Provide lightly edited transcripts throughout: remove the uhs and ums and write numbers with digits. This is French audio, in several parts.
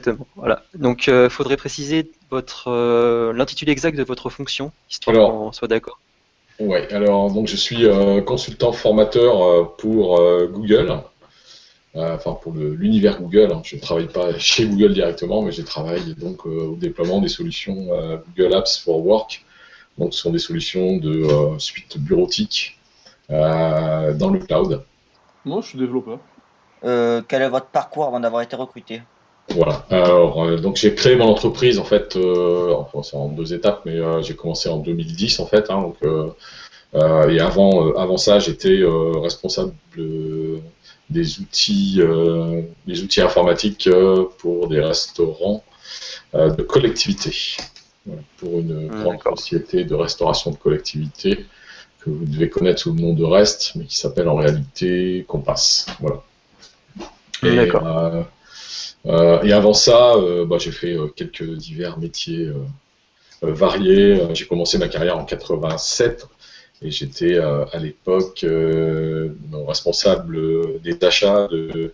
exactement. Voilà. Donc, faudrait préciser l'intitulé exact de votre fonction, histoire Alors, qu'on soit d'accord. ouais, alors donc je suis consultant formateur pour Google, enfin pour l'univers Google, hein. Je ne travaille pas chez Google directement, mais je travaille donc au déploiement des solutions Google Apps for Work. Donc ce sont des solutions de suite bureautique dans le cloud. Moi, je suis développeur. Quel est votre parcours avant d'avoir été recruté? Voilà. Alors, donc j'ai créé mon entreprise en fait, enfin, c'est en 2 étapes, mais j'ai commencé en 2010 en fait. Hein, donc, et avant ça, j'étais responsable des outils informatiques pour des restaurants de collectivité. Voilà, pour une grande D'accord. société de restauration de collectivité que vous devez connaître sous le nom de Rest, mais qui s'appelle en réalité Compass. Voilà. Et, D'accord. et avant ça, j'ai fait quelques divers métiers variés. J'ai commencé ma carrière en 87 et j'étais à l'époque responsable des achats de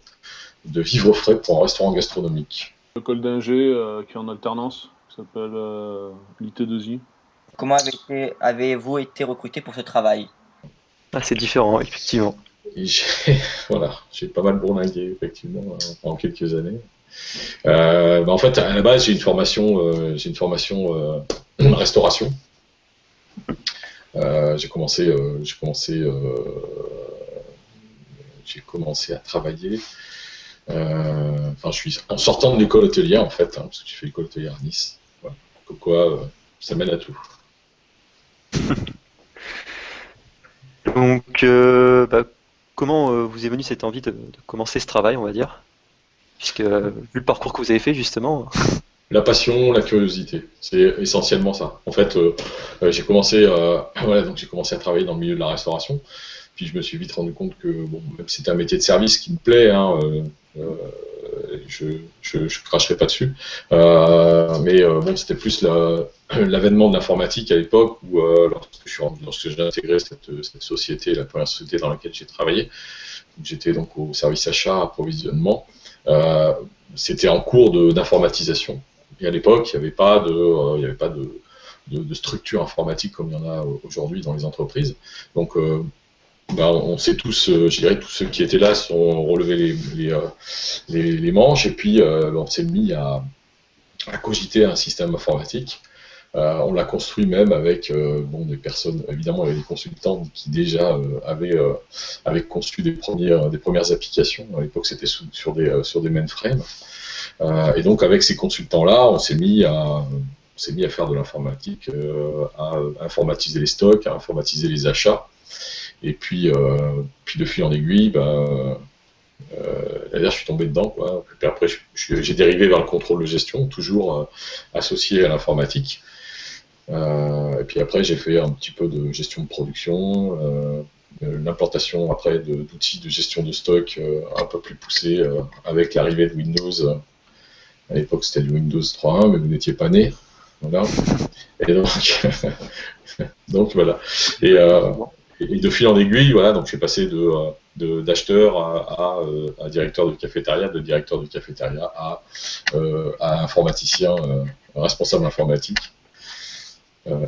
vivres frais pour un restaurant gastronomique. L'école d'ingé qui est en alternance, qui s'appelle l'IT2I. Comment avez-vous été recruté pour ce travail? Ah, c'est différent, effectivement. Et j'ai pas mal bourlingué effectivement pendant quelques années. En fait, à la base, j'ai une formation restauration. J'ai commencé à travailler. Enfin, je suis en sortant de l'école hôtelière en fait, hein, parce que j'ai fait l'école hôtelière à Nice. Voilà. Comme quoi, ça mène à tout. Donc, comment vous est venue cette envie de commencer ce travail, on va dire? Puisque, vu le parcours que vous avez fait, justement. La passion, la curiosité, c'est essentiellement ça. En fait, j'ai commencé, voilà, donc j'ai commencé à travailler dans le milieu de la restauration. Puis je me suis vite rendu compte que, bon, même si c'était un métier de service qui me plaît, hein, je cracherai pas dessus. Mais bon, c'était plus l'avènement de l'informatique à l'époque où, lorsque j'ai intégré cette société, la première société dans laquelle j'ai travaillé, j'étais donc au service achat, approvisionnement. C'était en cours d'informatisation. Et à l'époque, il n'y avait pas de structure informatique comme il y en a aujourd'hui dans les entreprises. Donc, on sait tous, je dirais, tous ceux qui étaient là sont relevés les manches et puis on s'est mis à cogiter un système informatique. On l'a construit même avec des personnes, évidemment, avec des consultants qui déjà avaient conçu des premières applications. À l'époque, c'était sur des mainframes. Et donc, avec ces consultants-là, on s'est mis à faire de l'informatique, à informatiser les stocks, à informatiser les achats. Et puis de fil en aiguille, d'ailleurs, je suis tombé dedans, quoi. Puis après, j'ai dérivé vers le contrôle de gestion, toujours associé à l'informatique. Et puis après, j'ai fait un petit peu de gestion de production, l'implantation après d'outils de gestion de stock un peu plus poussés avec l'arrivée de Windows. À l'époque, c'était du Windows 3.1, mais vous n'étiez pas né. Voilà. Et donc voilà. Et de fil en aiguille, voilà, donc je suis passé d'acheteur à directeur de cafétéria, de directeur de cafétéria à informaticien, responsable informatique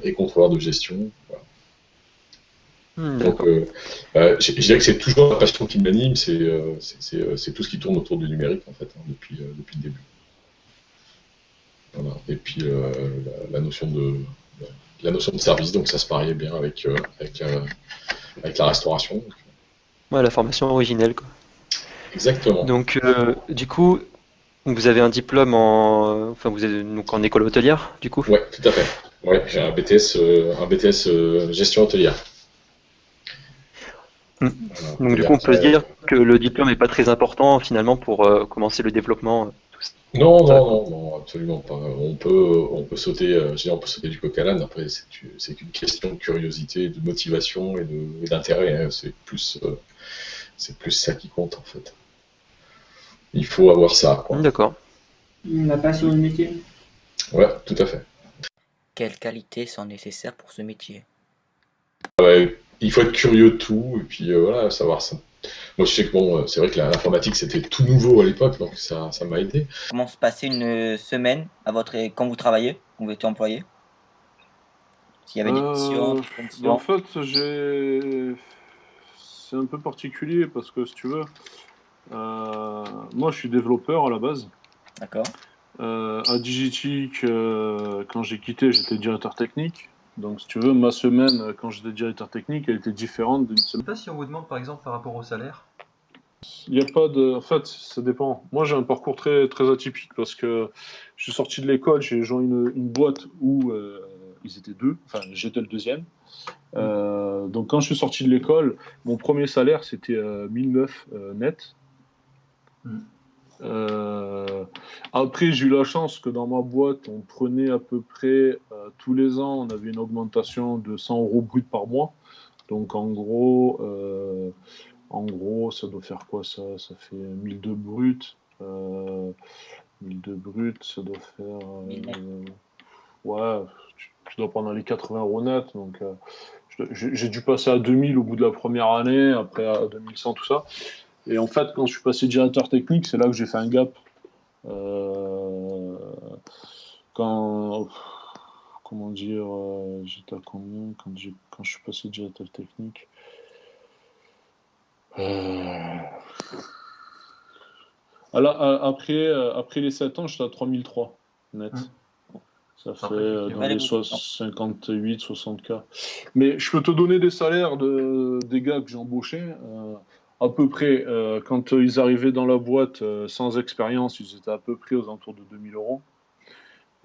et contrôleur de gestion. Voilà. Donc, je dirais que c'est toujours la passion qui m'anime, c'est tout ce qui tourne autour du numérique en fait, hein, depuis le début. Voilà. Et puis la notion de service, donc ça se mariait bien avec la restauration. Ouais, la formation originelle, quoi. Exactement. Donc, du coup, vous avez un diplôme enfin, vous êtes donc en école hôtelière, du coup? Ouais, tout à fait. Ouais, j'ai un BTS gestion hôtelière. Voilà. Donc, du coup, on peut se dire que le diplôme n'est pas très important finalement pour commencer le développement. Non, absolument pas. On peut sauter, on peut sauter du coq à l'âne. Après, c'est qu'une question de curiosité, de motivation et d'intérêt. Hein. C'est plus ça qui compte en fait. Il faut avoir ça, quoi. D'accord. La passion du métier. Ouais, tout à fait. Quelles qualités sont nécessaires pour ce métier? Il faut être curieux de tout et puis voilà, savoir Moi, je sais que bon, c'est vrai que l'informatique, c'était tout nouveau à l'époque, donc ça m'a aidé. Comment se passait une semaine quand vous travaillez, quand vous étiez employé? S'il y avait des missions, Euh, des En fonctions, fait, c'est un peu particulier parce que si tu veux, moi je suis développeur à la base. d'accord? À Digitic, quand j'ai quitté, j'étais directeur technique. Donc, si tu veux, ma semaine, quand j'étais directeur technique, elle était différente d'une Je sais semaine. pas si on vous demande par exemple par rapport au salaire. Il n'y a pas de. En fait, ça dépend. Moi, j'ai un parcours très, très atypique parce que je suis sorti de l'école, j'ai rejoint une boîte où ils étaient deux. Enfin, j'étais le deuxième. Donc, quand je suis sorti de l'école, mon premier salaire, c'était 1009 net. Mm. Après, j'ai eu la chance que dans ma boîte, on prenait à peu près tous les ans, on avait une augmentation de 100 euros brut par mois. Donc en gros, ça doit faire quoi ça? Ça fait 1002 brut. 1002 brut, ça doit faire. 1009. Ouais, tu dois prendre les 80 euros net. Donc j'ai dû passer à 2000 au bout de la première année, après à 2100, tout ça. Et en fait, quand je suis passé directeur technique, c'est là que j'ai fait un gap. Euh, quand, comment dire, j'étais à combien quand je suis passé directeur technique? Euh, après les 7 ans, j'étais à 3003 net. Mm. Ça fait Après, effectivement. dans Pas les d'évolution. 58, 60 k. Mais je peux te donner des salaires des gars que j'ai embauchés. À peu près, quand ils arrivaient dans la boîte sans expérience, ils étaient à peu près aux alentours de 2000 euros.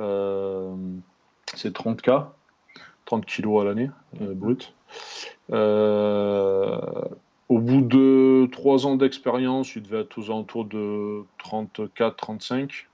Euh, c'est 30 k, 30 kilos à l'année, brut. Euh, Au bout de 3 ans d'expérience, il devait être aux alentours de 34, 35.